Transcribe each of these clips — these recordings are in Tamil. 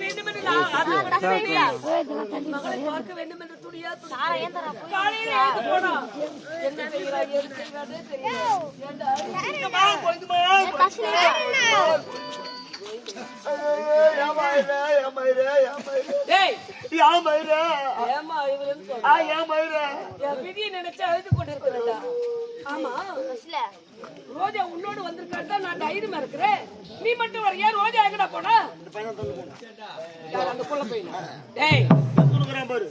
வேண்டும் என்று நான் ஆசைப்படுகிறேன். மகளை பார்க்க வேண்டும் என்று துடியா காலையில போனா என்ன செய்கிறாய் ஏது செய்கிறானே விதியை நினைச்சு அழுது கொண்டிருக்கிறா. ஆமா ரோஜா உன்னோடு வந்திருக்காட்டா நான் தைரியமா இருக்கிறேன். நீ மட்டும் வர ஏன் ரோஜா எங்கடா போனா? அந்த புள்ள பையன் டேய் பாரு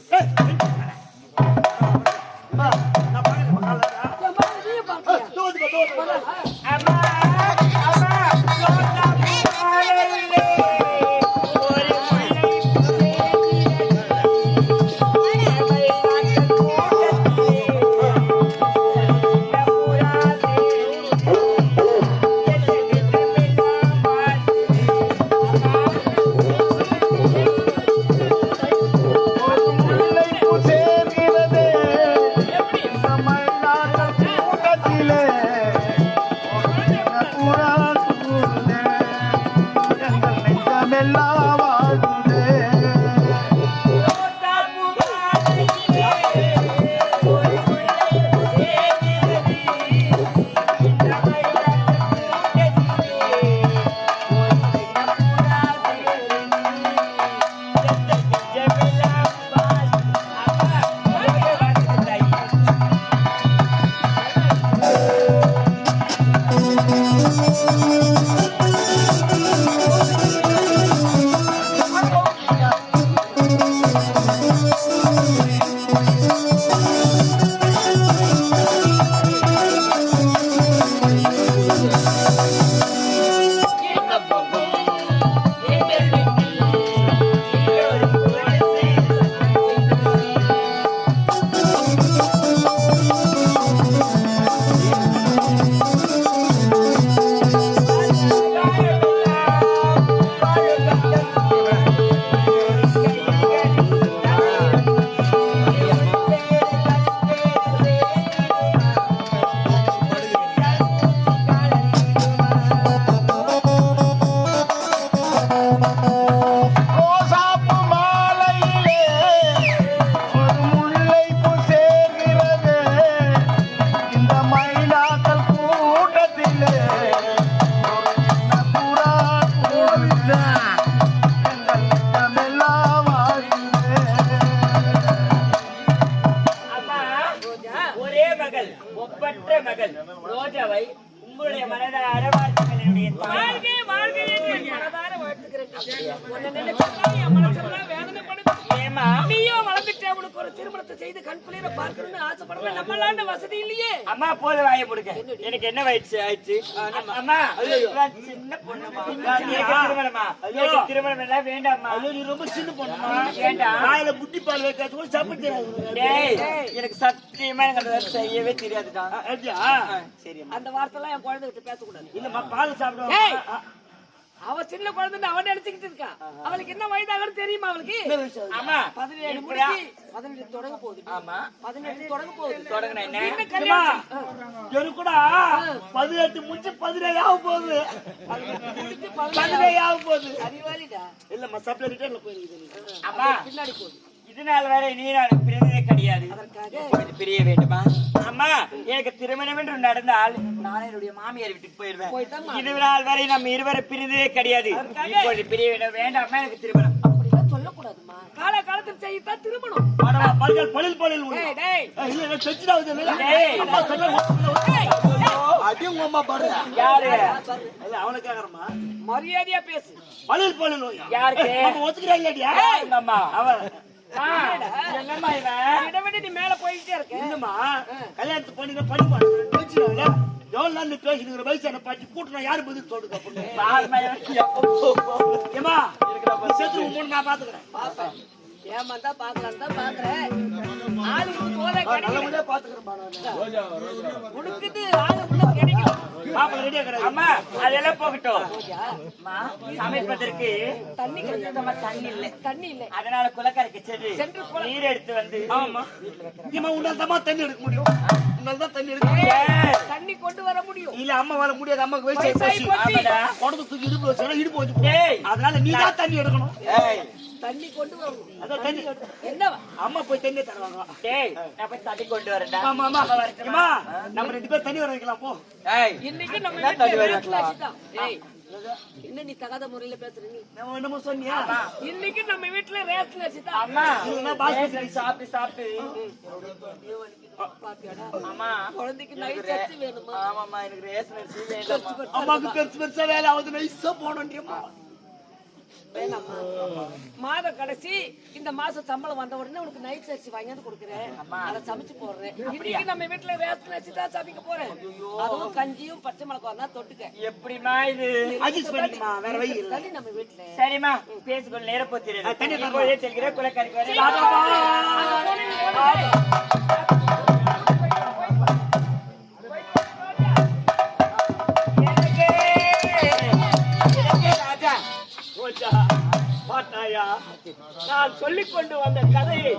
எனக்கு என்ன வயசு ஆயிடுச்சு? அம்மா சின்ன பொண்ணுமா, திருமணம் எல்லாம் வேண்டாம்மா. ரொம்ப சின்ன பொண்ணுமா, வேண்டாம். புட்டி பால் வைக்காது சாப்பிட்டு எனக்கு சத்தியமா எனக்கு செய்யவே தெரியாதுடா. சரி, அந்த வார்த்தை எல்லாம் என் குழந்தை கிட்ட பேசக்கூடாது. இல்லம்மா, பால் சாப்பிடுவோம். அவ சின்ன குழந்தை அவன் நினைச்சுக்கிட்டு இருக்கா. அவளுக்கு என்ன வயதாகன்னு தெரியுமா? அவளுக்கு 17 முடிச்சு 18 தொடங்க போகுது. ஆமா, 18 தொடங்க போகுது. தொடங்கினா என்ன கல்யாணம்? எனக்கு கூட 18 முடிச்சு 17 ஆக போகுது. 17 ஆக போகுது. அறிவாளிடா. இல்லம்மா, சப்ளை ரிட்டர்ன்ல போயிருக்கு. ஆமா, பின்னாடி போகுது. இதனால வேற நீ நான் பிரிந்ததே கிடையாது. அதற்காக பிரிய வேண்டுமா? அம்மா, எனக்கு திருமணம் என்று நடந்தால் நான் என்னுடைய மாமியார் வீட்டுக்கு போயிடுவேன். இதனால் வரை நம்ம இருவரை பிரிந்ததே கிடையாது. இப்போது பிரிய வேண்டாமா? எனக்கு திருமணம் அப்படிலாம் சொல்லக்கூடாதுமா. கால காலத்தில் செய்யத்தான் திருமணம். பழில் பழில் மரியாதையா பேசு. பழில் பழில் யாருக்கு ஒத்துக்கிறாங்க? அவன் என்னம்மா இதை விட நீ மேல போயிட்டே இருக்க. இல்லம்மா, கல்யாணத்துக்கு பண்ணி படிப்பாங்க எவ்வளவு நாள் பேசிக்கிற வயசான பாட்டி கூட்டுனா யாரு பதில் சொல்லுங்க? ஏமா செத்து மூணு நான் பாத்துக்கிறேன். ஏமாந்தா பாக்கலாம் தான் பாக்குறேன். ஆளுக்கு போல உனக்கு கிடைக்கும் மாப்பிள்ளை ரெடியா கிடையாது. அம்மா அதெல்லாம் போகட்டும். சமைப்பதற்கு தண்ணி இல்ல தண்ணி இல்ல. அதனால குளக்கரைக்கு சென்று நீர் எடுத்து வந்து உன்னால தான் தண்ணி எடுக்க முடியும். உன்னால தான் தண்ணி எடுக்க முடியும். தண்ணி கொண்டு வர முடியும். இல்ல அம்மா வர முடியாது. அம்மாக்கு வயசாகி உடம்பு தூக்கி இடுப்பு வச்சு இடுப்பு வச்சு அதனால நீ தான் தண்ணி எடுக்கணும். தண்ணி கொண்டு வரணும். அதான் தண்ணி என்ன அம்மா போய் தண்ணி தருவாங்க. டேய் நான் போய் தண்ணி கொண்டு வரேன்டா. ஆமா ஆமா வரேன்மா. நம்ம ரெண்டு பேரும் தண்ணி வர வைக்கலாம் போ. இன்னைக்கு நம்ம வீட்ல ரேஸ்ல டேய் என்ன நீ தகாத முறையில பேசுற நீ? நான் என்னமோ சொன்னியா? இன்னைக்கு நம்ம வீட்ல ரேஸ்ல வச்சிட்டா. அம்மா நீங்க பாஸ்கெட் சாப்பிட்டு பாத்தியாடா? அம்மா குழந்தைக்கு நைட் சத்து வேணுமா? ஆமாமா எனக்கு ரேஸ் நர்சி வேண்டாமா. அம்மாக்கு பெருசா வேலை ஆகுது நைஸா போணும்ன்றியம்மா. மாத கடைசி இந்த மாசம் சம்பளம் வந்த உடனே உனக்கு நைட் அரிசி வாங்கியாந்து கொடுக்குறேன். அதை சமைச்சு போடுறேன். இன்னைக்கு நம்ம வீட்டுல ரேஷன் அரிசி தான் சமைக்க போறேன். அதுவும் கஞ்சியும் பச்சை மிளகாய் தான் தொட்டுக்க. எப்படிமா இது வேற வழி இல்ல நம்ம வீட்டுல. சரிமா பேசிக்கொள்ள நேரம் போத்திரு. தண்ணி போய் செல்கிற குலக்கறிக்கு வர நான் சொல்லிக் கொண்டு வந்த கதையை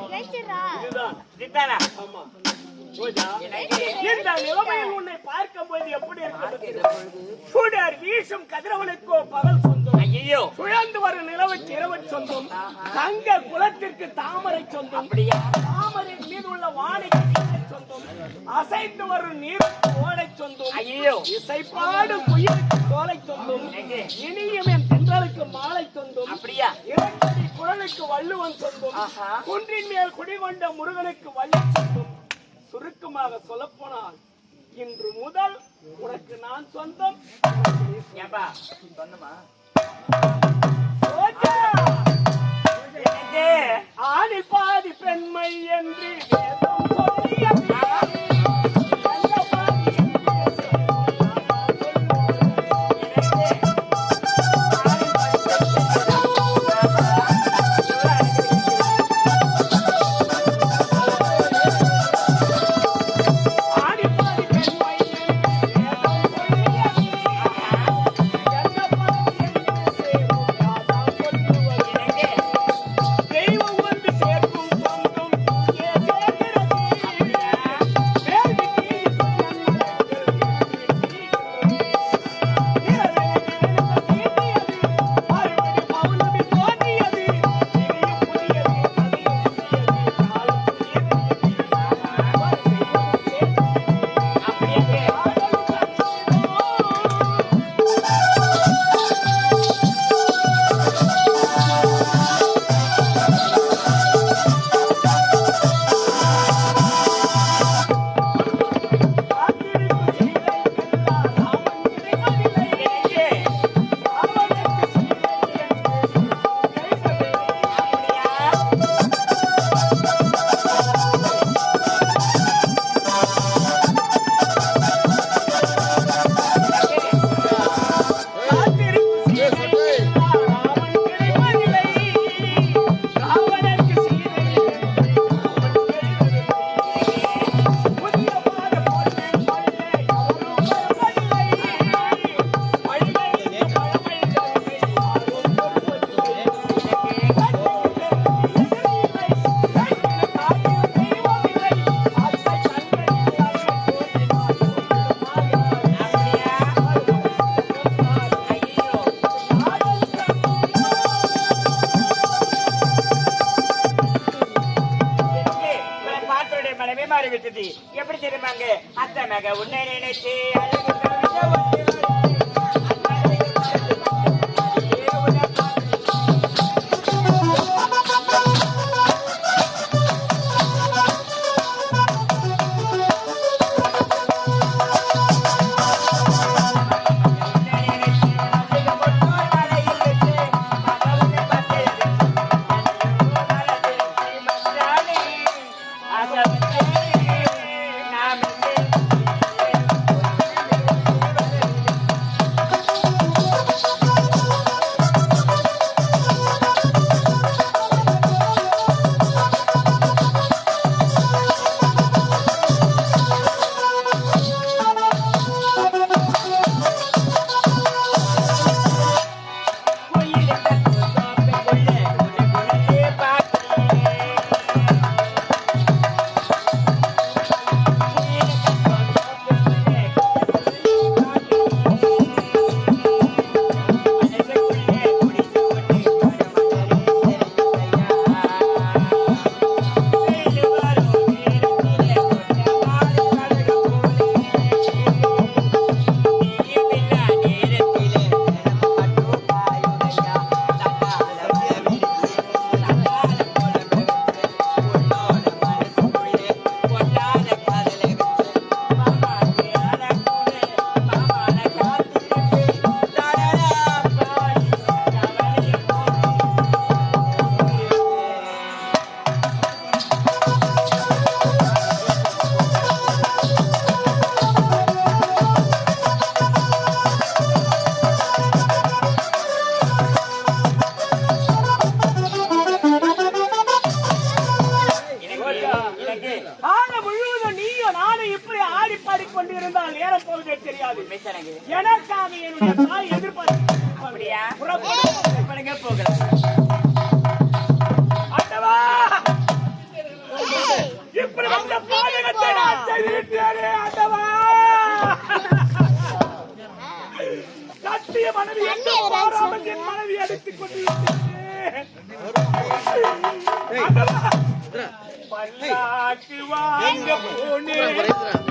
இந்த நிலைமையில் உன்னை பார்க்கும் போது எப்படி இருக்கிறது? வீசும் கதிரவனுக்கோ பகல் சொந்தம். ஐயோ சுழந்து வரும் நிலவுக்கு இரவு சொந்தம். தங்க குலத்திற்கு தாமரை சொந்தம். தாமரை மீது உள்ள வாழைக்கு சொந்தம். அசைந்து வரும் நீர் ஓடை சொந்தம். ஐயோ இசைப்பாடு குயிலுக்கு சோலை சொந்தம். இனியும் என் தென்றலுக்கு மாலை சொந்தம். அப்படியா இரண்டடி குரலுக்கு வள்ளுவன் சொந்தம். குன்றின் மேல் குடிகொண்ட முருகனுக்கு வள்ளி சொந்தம். சுருக்கமாக சொல்லப்போனால் இன்று முதல் உனக்கு நான் சொந்தம். ஆணி பாதி பெண்மை என்று வேதம் சொல்லியது. எப்படி தெரியுமாங்க அத்தை மக உன்னை நினைச்சு கொண்டிருந்தால் நேரம் போவதே தெரியாது. எனக்காக என்னுடைய தாய் எதிர்பார்த்து போகலாம். ஆண்டவா, இப்படி வந்த பாதகத்தை நான் செய்துவிட்டேனே ஆண்டவா. கட்டிய மனைவி எந்த பாராமல் என் மனைவி அடித்துக் கொண்டு பல்லாக்கு வாங்க போனேன்.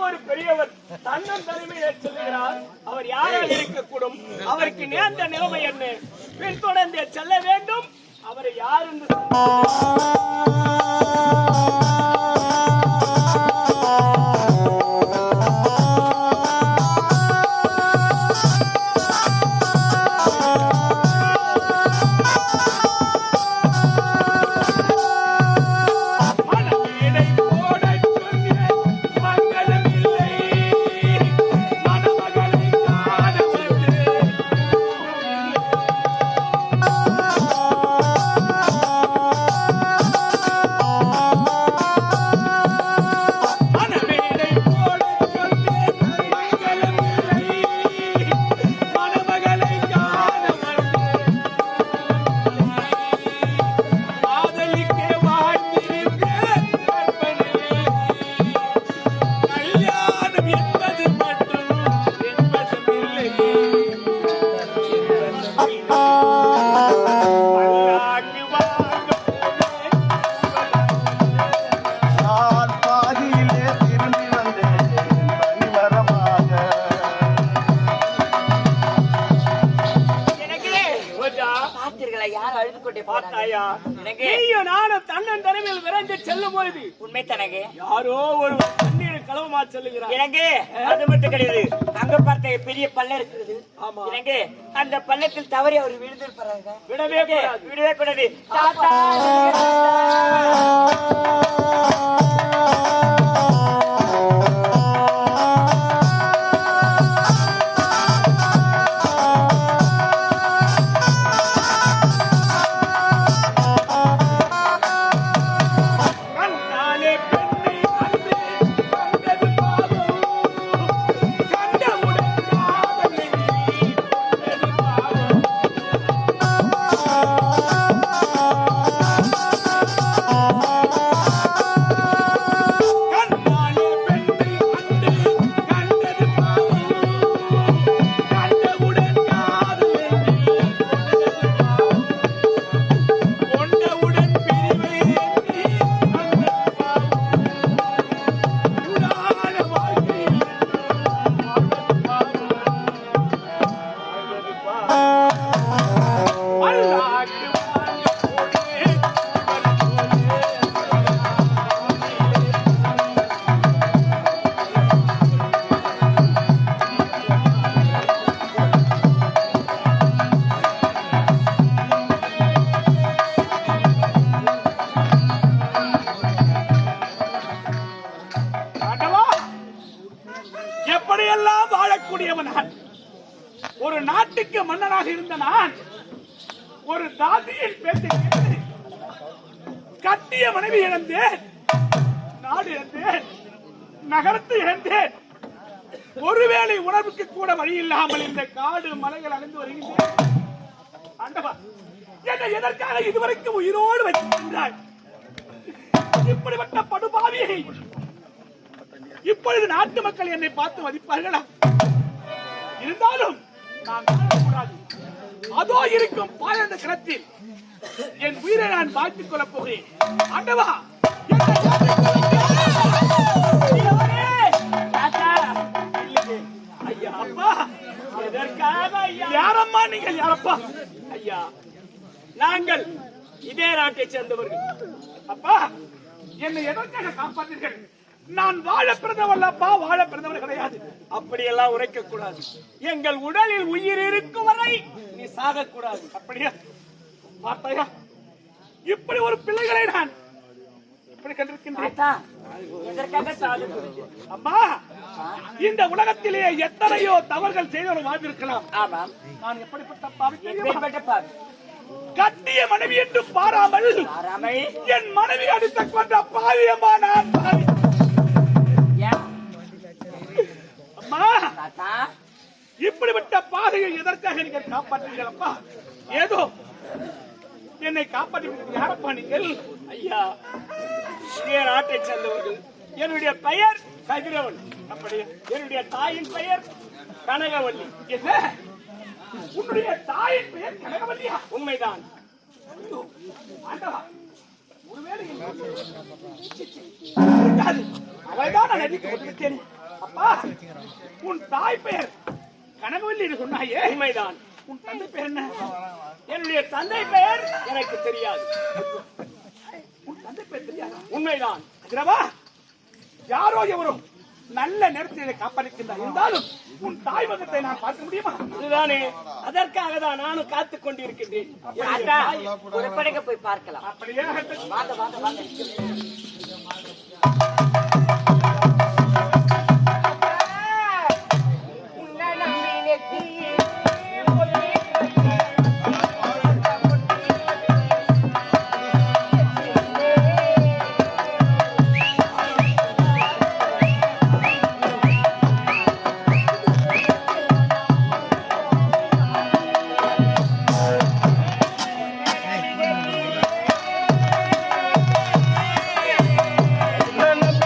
ஒரு பெரியவர் தன்னன் தலைமையை செல்கிறார். அவர் யாரால் இருக்கக்கூடும்? அவருக்கு நேர்ந்த நிலைமை என்ன? பின்தொடர்ந்து செல்ல வேண்டும். அவரை யார் என்று தன்னன் தலைமையில் விரைந்து செல்லும் பொழுது உண்மை தனக்கு யாரோ ஒரு தண்ணீர் களவுமா செல்லுகிறார். எனக்கு அது மட்டும் கிடையாது. அங்க பார்த்த பெரிய பள்ளம் இருக்குது. எனக்கு அந்த பள்ளத்தில் தவறி அவர் விழுந்திருப்பாங்க. விடவே கூடாது. எப்படியெல்லாம் வாழக்கூடியவன் நான். ஒரு நாட்டுக்கு மன்னனாக இருந்த நான் ஒரு தாசியின் பேச்சை கேட்டு கட்டிய மனைவி இழந்தேன், நாடு இழந்தேன், நகரத்தை இழந்தேன். ஒருவேளை உணவுக்கு கூட வழி இல்லாமல் இந்த காடு மலைகள் அழிந்து வருகின்றேன். ஆண்டவா, என்னை எதற்காக இதுவரைக்கும் உயிரோடு வைக்கின்றாய்? இப்படிப்பட்ட படுபாவியை இப்பொழுது நாட்டு மக்கள் என்னை பார்த்து மதிப்பார்களா? இருந்தாலும் நான் வாழக்கூடாது. அதோ இருக்கும் பாழந்த கிணத்தில் என் உயிரை நான் வாழ்த்துக் கொள்ளப் போகிறேன். ஆண்டவா, ஐயா அப்பா, எதற்காக ஐயா? யாரம்மா நீங்கள்? யாரப்பா? ஐயா, நாங்கள் இதே நாட்டை சேர்ந்தவர்கள். அப்பா, என்னை எதற்காக காப்பாற்றீர்கள்? நான் வாழ பிறந்தவல்லப்பா, வாழ பிறந்தவர் கிடையாது. அப்படியெல்லாம் உரைக்க கூடாது. எங்கள் உடலில் உயிர் இருக்கும் வரை நீ சாகக்கூடாது. அப்படியா? பார்த்தாயா, இப்படி ஒரு பிள்ளைகளை நான் இப்படி கண்டிருக்கின்றேன். எதற்காக சாகுறீங்க? அம்மா, இந்த உலகத்திலேயே எத்தனையோ தவறுகள் செய்தவர்கள் வாழ்ந்திருக்கலாம். ஆமாம். நான் எப்படிப்பட்ட பாவி தெரியுமா? எப்படிப்பட்ட பாவி? கட்டிய மனைவி என்று பாராமல் என் மனைவி அடித்த கொண்ட பாவி அம்மா, நான் பாவி. ஏன்? அம்மா, தாத்தா, இப்படிப்பட்ட பாதையை எதற்காக நீங்கள் காப்பாற்றீர்கள்? அப்பா, ஏதோ என்னை காப்பாற்றி யாரப்பா நீங்கள்? ஐயா, இதே நாட்டை சேர்ந்தவர்கள். என்னுடைய பெயர் கதிரவன். அப்படியே? என்னுடைய தாயின் பெயர் கனகவல்லி. என்ன? உன்னுடைய தாயின் பெயர் கனகவல்லியா? உண்மைதான். ஐயோ, ஆண்டவா, ஒருவேளை இருக்காது. அவளைதான் நான் எதிர்த்து கொண்டிருக்கேன். அப்பா, உன் தாய் பெயர் கனகவல்லி என்று சொன்னாயே? உண்மைதான். உன் தந்தை பெயர் என்ன? என்னுடைய தந்தை பெயர் எனக்கு தெரியாது. உன் தந்தை பெயர் தெரியாதா? உண்மைதான். அதிரவா, யாரோ எவரோ நல்ல நேரத்தில் காப்பாற்றிருக்கின்றார். இருந்தாலும் உன் தாய் மகத்தை நான் பார்க்க முடியுமா? இதுதானே, அதற்காக தான் நானும் காத்துக் கொண்டிருக்கின்றேன். தாத்தா, புறப்படுங்க, போய் பார்க்கலாம். அப்படியே வாங்க வாங்க வாங்க. நான்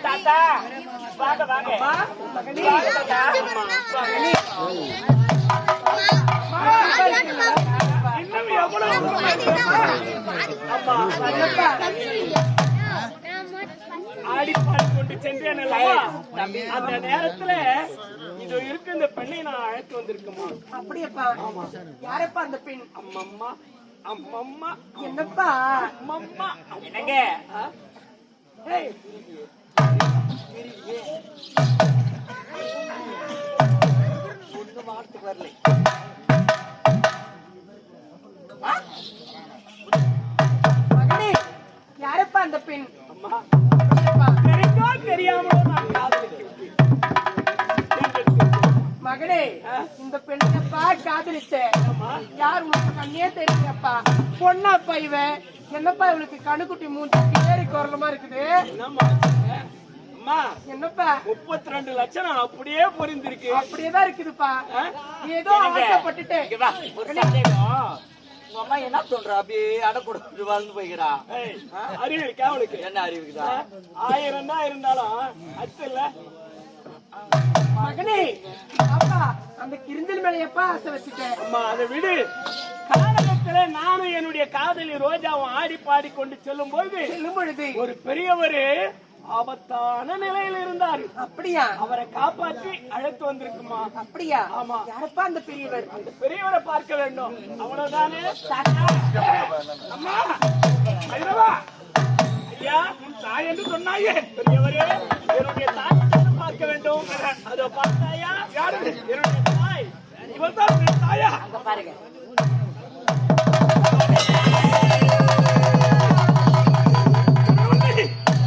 தாத்தா வாங்க வாங்க இன்னும் எவ்வளவு ஆடிப்பாடி கொண்டு சென்றேன் அல்லவா? அந்த நேரத்துல இது இருக்கு இந்த பெண்ணை நான் அழைத்து வந்திருக்கேமா. அப்படியேப்பா யாரப்பா அந்த பெண்? அம்மம்மா அம்மம்மா என்னப்பா அம்மம்மா என்னங்க ஏய் ஒண்ணு வார்த்தைக்கு வரல. மகனே யாரப்பா அந்த பெண்? அம்மா அப்படியேப்பா தெரிந்தோ தெரியாமலோ நான் காதலிக்கிறேன். மகனே இந்த பெண்ணப்பா காதலிச்சேன். யார் உனக்கு கண்ணே தெரியலப்பா. பொண்ணாப்பா இவன். என்னப்பா இவளுக்கு கணுக்குட்டி மூஞ்சி பேரு குரலமா இருக்குது. என்னம்மா அம்மா என்னப்பா 32 லட்சம் அப்படியே பொரிந்திருக்கு. அப்படியேதான் இருக்குதுப்பா. ஏதோ அவசரப்பட்டுட்டேன். உங்க அம்மா என்ன சொல்றா? அப்படியே அடக்கூட வாழ்ந்து போய்கிறா. ஏய், அறிவு இருக்கா அவளுக்கு? என்ன அறிவுக்குதா? 1000 தான் இருந்தாலும் அச்சு இல்ல. மகனே அப்பா அந்த கிரிஞ்சல் மேலையப்பா ஆசை வச்சுட்டேன். அம்மா அதை விடு. காலகத்துல நானும் என்னுடைய காதலி ரோஜாவும் ஆடி பாடி கொண்டு செல்லும் பொழுது பொழுது ஒரு பெரியவரு ஆபத்தான நிலையில் இருந்தார். அப்படியா? அவரை காப்பாற்றி அழைத்து வந்திருக்குமா. அப்படியா? ஆமா. யாரப்பா அந்த பெரியவர்? அந்த பெரியவரை பார்க்க வேண்டும். அவ்வளவுதானே. அம்மா ஐயவா ஐயா உன் தாய் என்று சொன்னாயே, பெரியவரே என்னுடைய தாய் பார்க்க வேண்டும். அதோ பார்த்தாயா? யாரு? என்னுடைய தாய். இவள் தான் உன் தாயா? அங்க பாருங்க.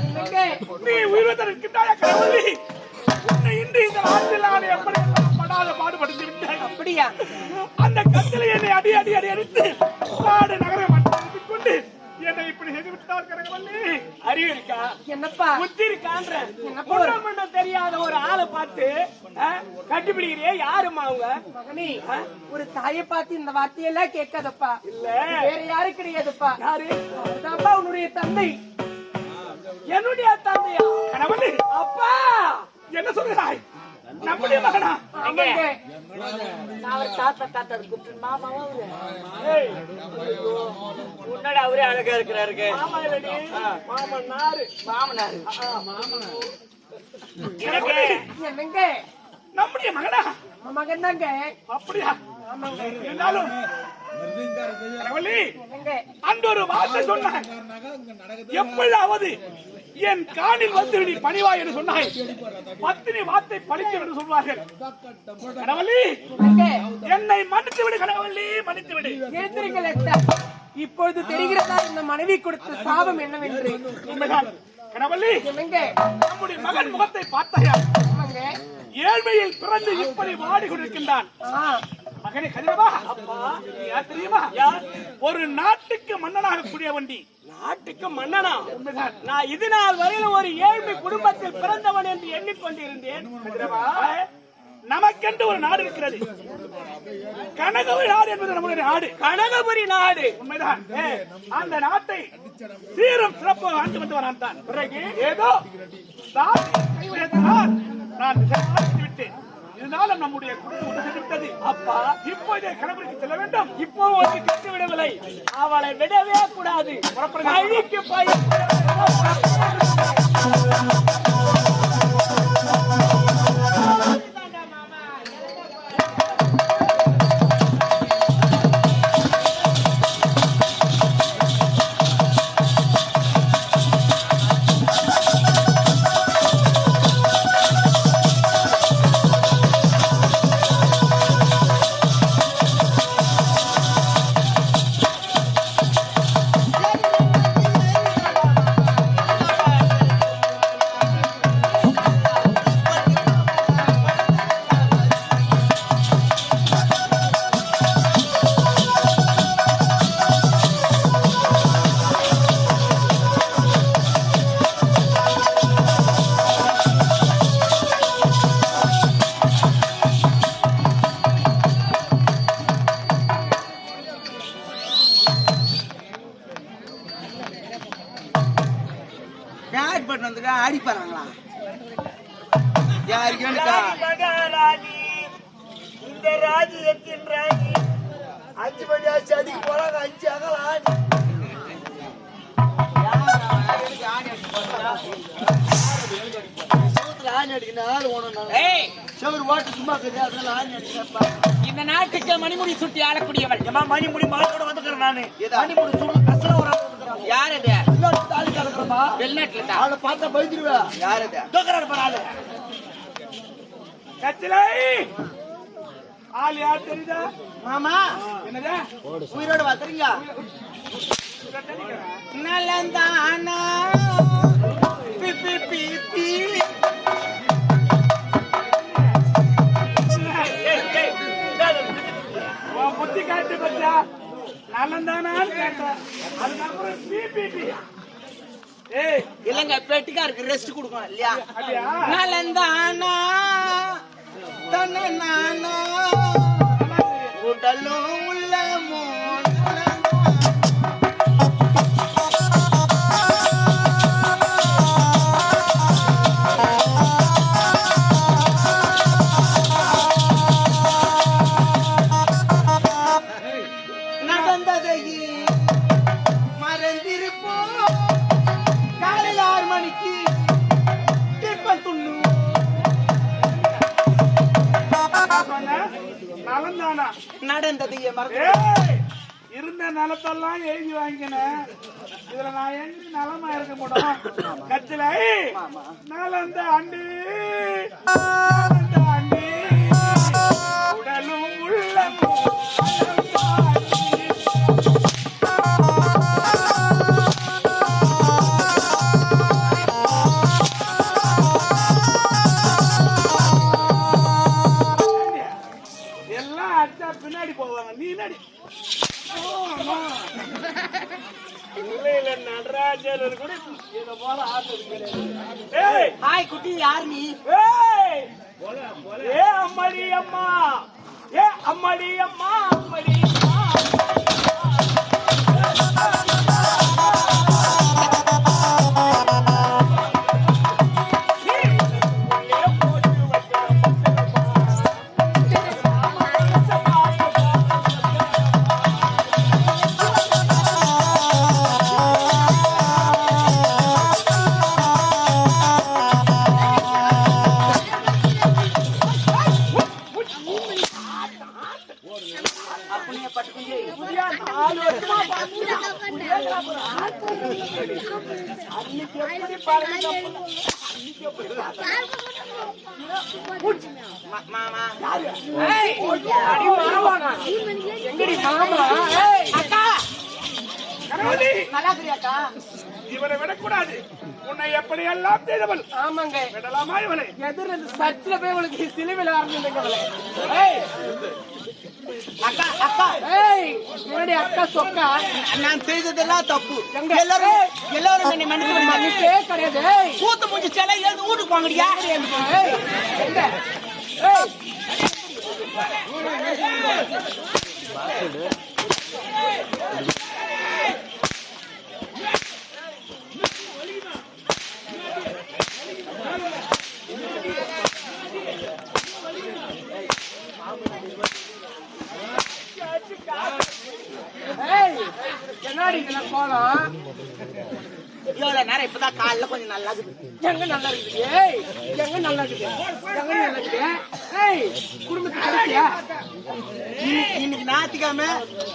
என்னங்க? நீ உயிர்வதற்கு இருக்கின்றாயா கடவுளே? உன்னை இன்று இந்த நாட்டில் நான் எப்படி எல்லாம் படாத பாடுபடுத்தி விட்டேன். அப்படியா? அந்த கத்தில என்னை அடி அடி அடி அடித்து நாடு நகரை மட்டும் கொண்டு என்னை இப்படி செய்து விட்டார் கடவுளே. அறிவு இருக்கா? என்னப்பா? புத்தி இருக்கான்ற என்னப்பா? ஒன்றும் பண்ண தெரியாத ஒரு ஆளை பார்த்து கட்டிப்பிடிக்கிறியே. யாருமா அவங்க? மகனே ஒரு தாயை பார்த்து இந்த வார்த்தையெல்லாம் கேட்காதப்பா. இல்ல வேற யாரும் கிடையாதுப்பா. யாரு? அதுதான்ப்பா உன்னுடைய தந்தை. என்னுடைய தந்தையா? கடவுளே அப்பா என்ன சொல்கிறாய்? நம்முடைய மகனா? ஆமாங்க. ஏய், முன்னாடி அவரே அழகா இருக்கிறாருங்க. மாமா இல்லடி. மாமன் நாரு. மாமனாரு. எனக்கு என்னங்க? நம்முடைய மகனா? மகன் தாங்க. அப்படியா? இருந்தாலும் கடவுளே என்னங்க? அந்த ஒரு வார்த்தை சொன்னாய். எப்பொழுதாவது என் காணில் வந்து நீ பணிவா என்று சொன்னாய். பத்தினி வார்த்தை பழிக்கும் என்று சொல்வார்கள். கடவுளே என்னங்க? என்னை மன்னித்து விடு கடவுளே, மன்னித்து விடு. எழுந்திருங்கள் அத்தா. இப்பொழுது தெரிகிறதா இந்த மனைவி கொடுத்த சாபம் என்னவென்று? உண்மைதான் கடவுளே. என்னங்க? நம்முடைய மகன் முகத்தை பார்த்தாயா? ஆமாங்க. ஏழ்மையில் பிறந்து இப்படி வாடி கொண்டிருக்கின்றான். ஆ, மகனே கதிரவா, அப்பா நீ யார் தெரியுமா? யார்? ஒரு நாட்டுக்கு மன்னனாக கூடிய வண்டி. நாட்டுக்கு மன்னனா? உண்மைதான். நான் இது நாள் வரையில் ஒரு ஏழ்மை குடும்பத்தில் பிறந்தவன் என்று எண்ணிக்கொண்டிருந்தேன். கதிரவா, நமக்கென்று ஒரு நாடு இருக்கிறது. கனகபுரி நாடு என்பது நம்முடைய நாடு. கனகபுரி நாடு. உண்மைதான். அந்த நாட்டை சீரும் சிறப்பாக ஆண்டு வந்து வரான் தான். பிறகு ஏதோ கைவிடத்தால் நான் விசாரித்து விட்டேன். இருந்தாலும் நம்முடைய குடும்பம் ஒன்று சென்று விட்டது. அப்பா இப்போதே கனகபுரிக்கு செல்ல வேண்டும். இப்போ ஒன்று கட்டு விடவில்லை. அவளை விடவே கூடாது. பழிக்கு பழி. ஆடி பாடுறாங்களா? இந்த ராஜ்யத்தின் ராணி 5 மணி ஆச்சு அதுக்கு போறாங்க 5 அகலாம் ஆணி அடிக்கணும் செவரு ஓட்டு சும்மா அதனால ஆணி அடிக்கிறப்பா. இந்த நாட்டுக்கு மணிமுடி சுட்டி ஆளக்கூடியவள் மணிமுடி மாட்டோட வந்துக்கிறேன் நானு. மணிமுடி சுட்டு கசல ஒரு யார் அது? தாலி கலக்குறமா வெளிநாட்டுல தான் அவளை பார்த்தா பயந்துருவேன். யார் அது? தோக்கறாரு பாரு. கச்சிலை ஆள் யார் தெரியுதா? மாமா என்னது உயிரோட வந்துறீங்க? நலந்தானா பி பி பி பி புத்தி காட்டு பச்சா நலந்தானான்னு கேட்டேன். அதுக்கப்புறம் பிபிபி ஏய் இல்லங்க பெட்டிக்காருக்கு ரெஸ்ட் கொடுக்கணும் இல்லையா? அப்படியா? நலந்தானா தன்ன நானா உடலும் உள்ளமோ நடந்ததையே மறந்திருப்போம். காலையில் 6 மணிக்கு டிஃபன் துண்ணு நலந்தானா நடந்ததையே மறந்து ஏய் இருந்த நிலத்தெல்லாம் எழுதி வாங்கினேன். இதுல நான் எங்க நலமா இருக்க முடியும்? கச்சிலை நலந்த அண்டி நலந்த அண்டி உடலும் உள்ளமும் எல்லாம் அச்சா பின்னாடி போவாங்க. நீ நடி நடராஜர் கூட இத போல ஆட்டது கிடையாது. ஏய் ஹாய் குட்டி யார் நீ? ஏய் ஏ அம்மாடி அம்மா ஏ அம்மாடி அம்மா அம்மாடி அம்மா மாமா ஏய் அடி மாமானா எங்கடி மாமா? ஏய் அக்கா கரவதி நல்லா இருக்கறியாக்கா? இவனை விடக்கூடாது. உன்னை எப்படி எல்லாம் செய்தவள் ஆமாங்க. விடலாமா இவனை? எதிர சர்ச்சில போய் உங்களுக்கு சிலுவையில ஆரம்பிச்சுங்க. ஏய் அக்கா அக்கா ஏய் என்னடி அக்கா சொக்கா? நான் செய்ததெல்லாம் தப்பு. எங்க? எல்லாரும் என்னை மன்னிச்சு மன்னிப்பே கிடையாது. ஏய் கூத்து முடிச்சல எழுந்து வீட்டுக்கு வாங்கடியா? ஏய் எங்க? ஏய் ஏய் என்னடி இதெல்லாம் கோலம்? இவ்வளவு நேரம் இப்பதான் காலைல கொஞ்சம் நல்லா இருக்குது. எங்க நல்லா இருக்குது? ஏய் எங்க நல்லா இருக்குது? எங்க நல்லா இருக்குது? ஏய் குடும்பத்துக்கு கிடைக்கியா? இன்னைக்கு ஞாயிற்றுக்கிழமை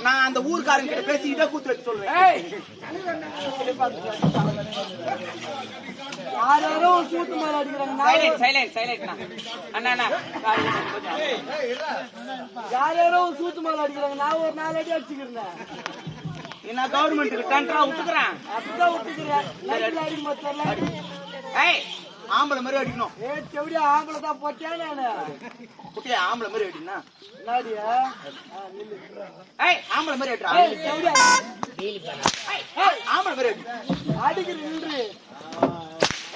நான் அந்த ஊர்க்காரங்க கிட்ட பேசி இதை கூத்து வச்சு சொல்றேன். ஏய் யாரோ சூட்டு மேல அடிக்கிறாங்க. சைலண்ட் அண்ணா அண்ணா யாரோ சூட்டு மேல அடிக்கிறாங்க. நான் ஒரு 4 அடி அடிச்சுக்கிறேன். என்ன கவர்மெண்ட்டுக்கு டெண்டரா விட்டுக்கிறேன். அப்படிதான் விட்டுக்கிறேன். லைட்ல அடி மொத்தம் ஏய் ஆம்பளை மாதிரி அடிக்கணும். ஏய் செவடியா ஆம்பளை தான் போட்டேன் நானு. குட்டியா ஆம்பளை மாதிரி அடினா நாடியா நில்லு. ஏய் ஆம்பளை மாதிரி அடிடா. ஏய் செவடியா ஏய் ஆம்பளை மாதிரி அடி. அடிக்கிற நின்று.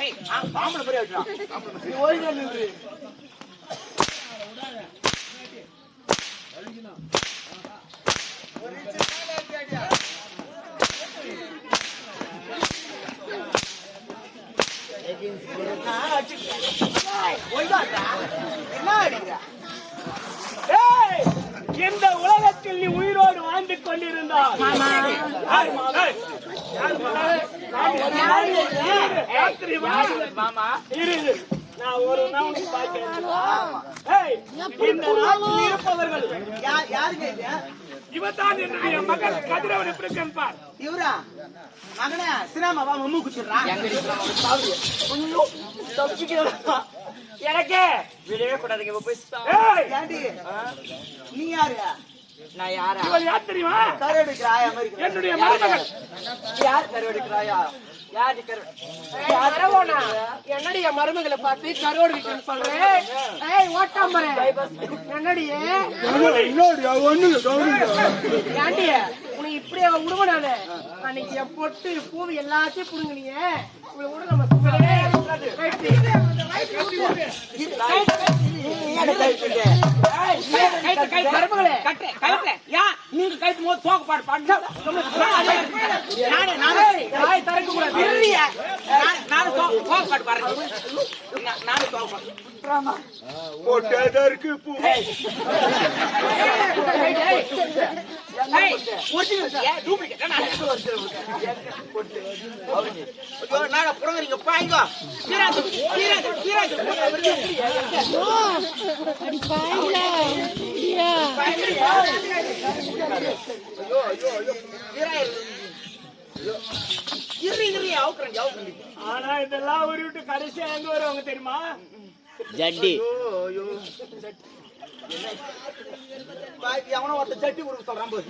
ஏய் ஆம்பளை மாதிரி அடிடா. ஆம்பளை மாதிரி. நீ ஓய்வா நின்று. ஒய்தாடா. என்ன அடிக்கிற? ஏய் பேசிக் கொண்டிருந்தார். மாமா இரு, நான் ஒரு நாள் பார்க்கிறேன். ஏய், இந்த நாட்டில் இருப்பவர்கள் யாருங்க இது? இவதான் என்னுடைய மகள் கதிரவன் எப்படி இருப்பார்? இவரா மகனே சினிமாவா மம்மு குச்சிடுறான். எனக்கே விடவே கூடாதுங்க போய் ஏய், ஏண்டி நீ யாரு? நான் யாரா இவள் யார் தெரியுமா? கருவெடுக்கிற ஆயா மாதிரி இருக்கிற. என்னுடைய மருமகள். யார் கருவெடுக்கிறாயா யாரு என்னடி என் மருமகளை பார்த்து கரோடு விட்டுன்னு சொல்றேன். ஏய் ஓட்டாமரே என்னடி ஏண்டி உனக்கு இப்படி அவ உடுவனானே அன்னைக்கு என் பொட்டு பூவு எல்லாத்தையும் புடுங்கினீங்க. இவ்வளவு கூட நம்ம சும்மாவே மருமகளே கட்டு கட்டு யா நீங்க கைத்து போது தோக்க பாடு பாடு நாய் திறக்க கூடாது. நானும் தோக்க பாடு பாடுறேன் நானும் தோக்க பாடு போட்டதற்கு பூ. நாட புறங்க பாய்ங்க ஆனா இதெல்லாம் ஒரு விட்டு கடைசியா எங்க வருவாங்க தெரியுமா? ஜட்டி எவனோ ஒருத்த சட்டி கொடுக்க சொல்றான் போது.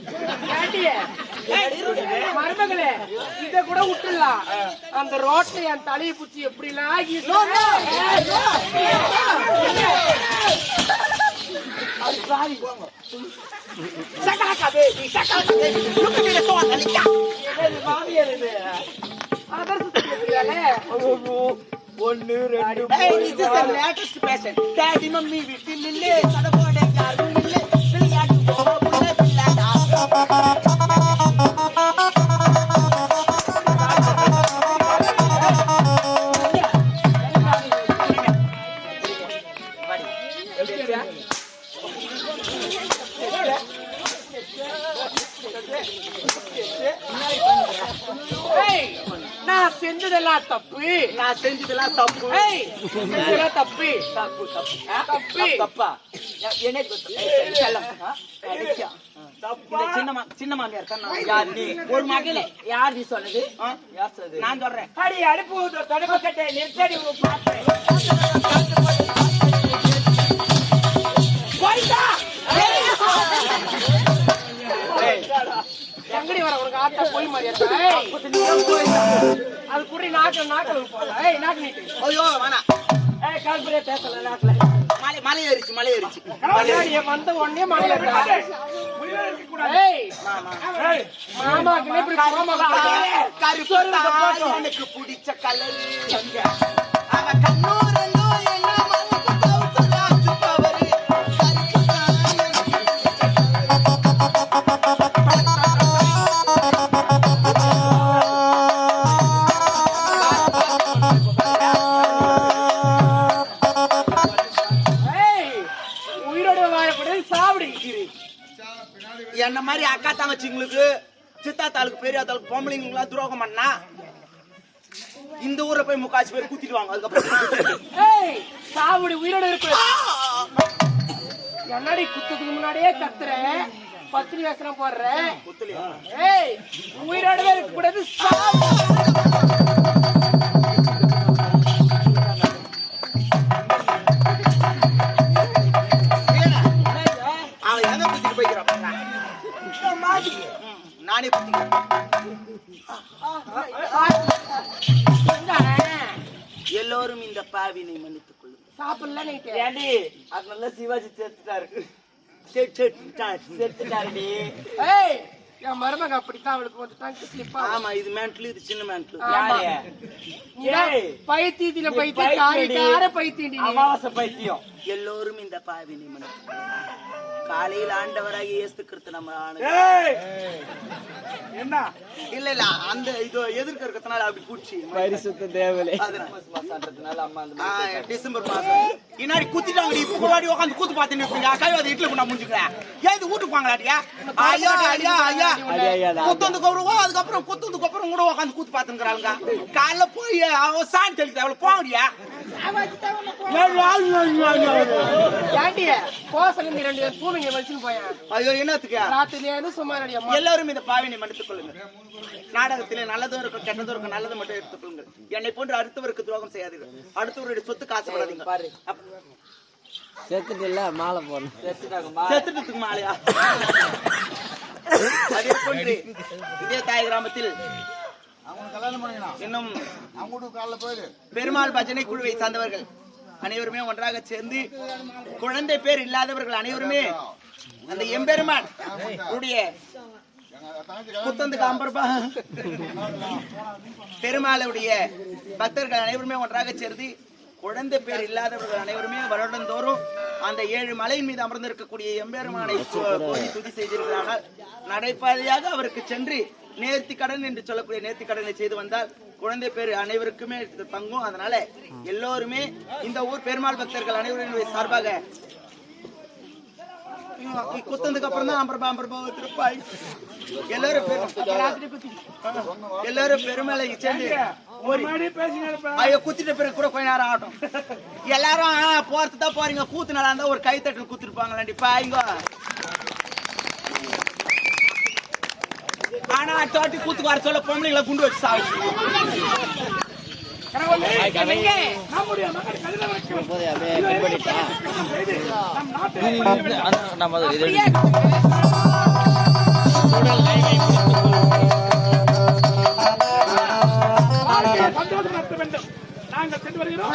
மருமகளே இத கூட விட்டுலாம். அந்த ரோட்ல என் தலையை புச்சி எப்படிலாம் ஒன்னு ரெண்டு லேட்டஸ்ட் பேஷன் டாடி மம்மி வீட்டில் இல்லே சடபோட யாரும் இல்லே விளையாட்டு போகல விளையாடா. நான் செஞ்சதெல்லாம் தப்பு. நான் செஞ்சதெல்லாம் தப்பு. ஏய், செஞ்சதெல்லாம் தப்பு. தப்பு தப்பு தப்பு. தப்பா என்ன சின்ன மாமியார் தான் யார் நீ ஒரு மகளே யார் நீ சொன்னது யார் சொல்றது? நான் சொல்றேன் அடி அடுப்பு தொடப்பு கட்டை நிறுத்தடி பார்த்தேன். எங்கடி வர உனக்கு ஆட்டா போய் மாதிரியா? அது குடி நாக்கு போல. ஏய் நாக்கு நீட்டு. ஐயோ வேணா. ஏய் கால்பரே பேசல நாட்ல மலை ஏறிச்சு மலை ஏறிச்சு. மலையாளிய வந்த உடனே மலையில ஏய் மாமாக்கு இப்படி எனக்கு பிடிச்ச கலர் அவன் கண்ணூரல்லோ என்ன மனசு பவரு என்ன மாதிரி அக்கா தங்கச்சிங்களுக்கு சித்தா தாளுக்கு பெரிய தாளுக்கு பொம்பளைங்களா துரோகம் பண்ணா இந்த ஊர்ல போய் முக்காசி பேர் குத்திடுவாங்க. அதுக்கப்புறம் சாவுடி உயிரோட இருப்ப என்னடி குத்துறதுக்கு முன்னாடியே கத்துற பத்திரி வேசனம் போடுற. ஏய் உயிரோடவே இருக்க கூடாது. அவன் எங்க குத்திட்டு போய்க்கிறான் நானே குத்திக்கிறேன். எல்லோரும் இந்த பாவினை மன்னித்துக் கொள்ளுங்கள். சாப்பிடல நீட்டு ஏண்டி அது நல்லா சிவாஜி சேர்த்துட்டாரு சேர்த்துட்டாருடி. ஏய் என் மருமக அப்படித்தான் அவளுக்கு வந்து டங்க் ஸ்லிப்பா. ஆமா இது மேண்ட்லு இது சின்ன மேண்ட்லு. பைத்தியத்தில பைத்தியம் காரி கார பைத்தியம் அமாவாசை பைத்தியம் எல்லோரும் இந்த பாவினை காலையில் ஆண்டவராகி இயேசு கிறிஸ்து நம்ம ஏய், என்ன இல்ல இல்ல அந்த இது எதிர்க்க இருக்கிறதுனால அப்படி கூச்சி பரிசுத்த தேவலே அம்மா டிசம்பர் மாசம் இன்னாடி குத்திட்டாங்க இப்ப வாடி உட்காந்து கூத்து பார்த்துன்னு இருப்பீங்க கைவாதி இட்லி கொண்டா முடிஞ்சுக்கிறேன் ஏன் இது வீட்டுக்கு வாங்கலாட்டியா ஐயா ஐயா ஐயா குத்துந்து கவருவோம் அதுக்கப்புறம் குத்துந்துக்கு அப்புறம் கூட உட்காந்து கூத்து பார்த்துக்கிறாங்க காலைல போய் அவன் சாணி தெளிக்க அவளை போகடியா ஏண்டிய கோசல இந்த 2 பேர் பூமிங்க வச்சுன்னு போயேன் ஐயோ என்னத்துக்கு ராத்திரில சும்மா நடியா எல்லாரும் இந்த பாவினை மன்னித்துக் கொள்ளுங்க நாடகத்திலே நல்லதும் இருக்கும் கெட்டதும் இருக்கும் நல்லதை மட்டும் எடுத்துக் கொள்ளுங்கள் என்னை போன்று அடுத்தவருக்கு துரோகம் செய்யாதீர்கள் அடுத்தவருடைய சொத்துக்கு ஆசைப்படாதீங்க பாரு செத்துட்டு இல்ல மாலை போடணும் செத்துட்டதுக்கு மாலையா அதே போன்று இதே தாய் கிராமத்தில் இன்னும் பெருமாள் பஜனை குழுவை சார்ந்தவர்கள் அனைவருமே ஒன்றாக சேர்ந்து குழந்தை பேர் இல்லாதவர்கள் அனைவருமே அந்த எம்பெருமான் புத்தந்துக்கு அம்பர்பா பெருமாளுடைய பக்தர்கள் அனைவருமே ஒன்றாக சேர்ந்து குழந்தை பேர் இல்லாதவர்கள் அனைவருமே வருடந்தோறும் அந்த 7 மலையின் மீது அமர்ந்திருக்கக்கூடிய எம்பெருமானை போய் துதி செய்திருக்கிறார்கள். நடைபாதையாக அவருக்கு சென்று நேர்த்தி கடன் என்று சொல்லக்கூடிய நேர்த்தி கடனை செய்து வந்தால் குழந்தை பேர் அனைவருக்குமே தங்கும். அதனால எல்லோருமே இந்த ஊர் பெருமாள் பக்தர்கள் அனைவரும் சார்பாக குத்ததுக்கு அப்புறம் தான் அம்பர்பா திருப்பாய் எல்லாரும் பெருமலை சேர்ந்து ஐயோ குத்திட்ட பிறகு கூட கொஞ்ச நேரம் ஆகட்டும். எல்லாரும் போறது தான் போறீங்க. கூத்து நல்லா இருந்தா ஒரு கைத்தட்டல் குத்துருப்பாங்களாண்டி பாய்ங்க. ஆனா தோட்டி கூத்துக்கு வர சொல்ல பொம்பளைங்களை குண்டு வச்சு சாப்பிட்டு நாங்கள் சென்று வருகிறோம்.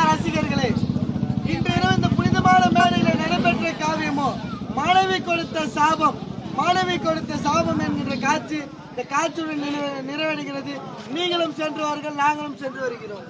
ரசிகர்களே, இன்று இரவு இந்த புனிதமான மேடையில் நடைபெற்ற காவியமோ மாணவி கொடுத்த சாபம் என்கிற காட்சி இந்த காட்சியுடன் நிறைவடைகிறது. நீங்களும் சென்று வாருங்கள், நாங்களும் சென்று வருகிறோம்.